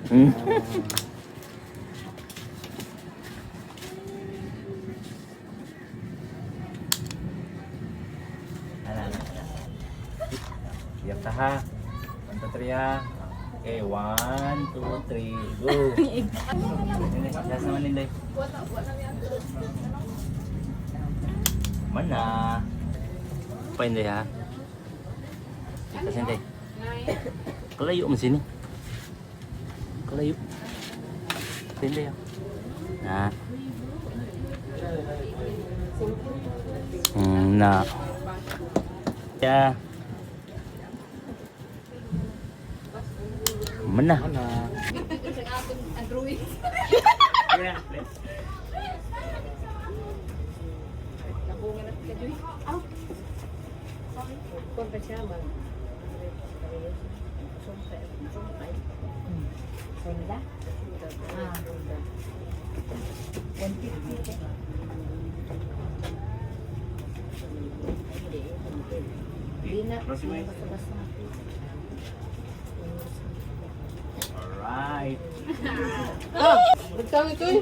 Hmm. Siap ta ha. 1, 2, 3 ha. Okay, 1, 2, 3, go. Ini gas naman Inday. Mana? Pa Inday ha. Kita Inday. Kalayo man sini. Kalayo. Inday ha. Nah. Nah. Ya. Mana? Android. Konta siya man. Sonda? Ah. 150. Di na. Basta-basta. Alright. Nagtawag ito eh.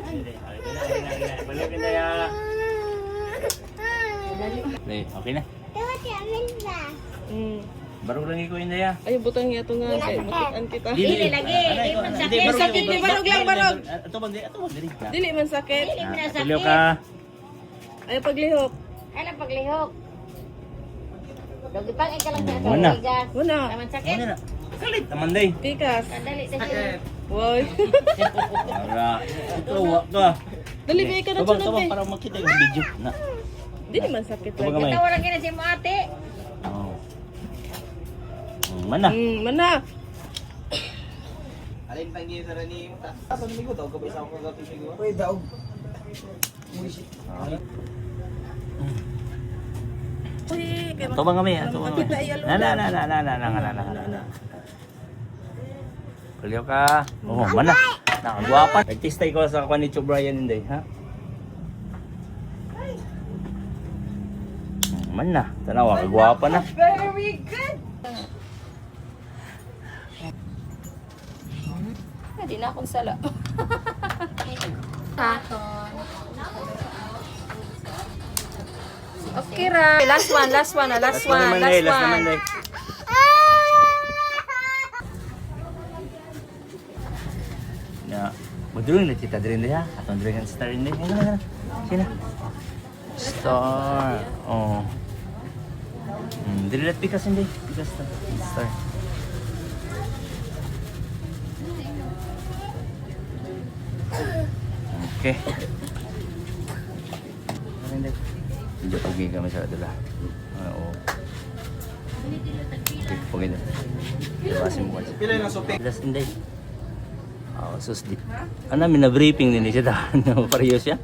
Balik na ya. Okay na. Baru lagi ko Inday ya. Ay, butang niya ito nga. Ay, matukan kita. Dili lagi. Dili man sakit. May sakit, di barog lang, barog. Ito bang diri. Dili man sakit. Dili man na Tulio sakit. ka. Ay, paglihok. Ay lang paglihok. Dogipang ikaw lang sa Mana? gas. Muna. Naman sakit. Ano na? Kalit naman day. Tikas. Dali sa siya. Woy. Para. Ikaw wa ka. Dali ba ka na Tabang sunod eh. para makita yung video. Na. Dili man sakit Tabang lagi. kamay. Ikaw lang kina si mo ate. Oh. Mana? Mana? Alin tangi sa rani ta. Asan mi ko daw ka isa ko gabi sigo. Oy daog. Uy, kay Ito bang kami? Ito bang kami? Na. Tulio ka. Oh, mana? Nakagwapa. Nagtistay ko sa kwan ni Cho Brian Inday, ha? Mana? Tanawa, kagwapa na. Very good. Hindi na akong sala. Okay ra. Last one. Last naman, day. Na, madulong na kita din ha. Atong dringan star din. Ano. Sino? Star. Oh. Dili pikas hindi. Pikas ta. Star. Okay. Hindi. Hindi pagi kami sa dala. Oo. Okay, pagi na. Dibasin mo kasi. Pila na sope. Last hindi. Oh, sus di. Ano, mina briefing din siya ta. Parehas siya.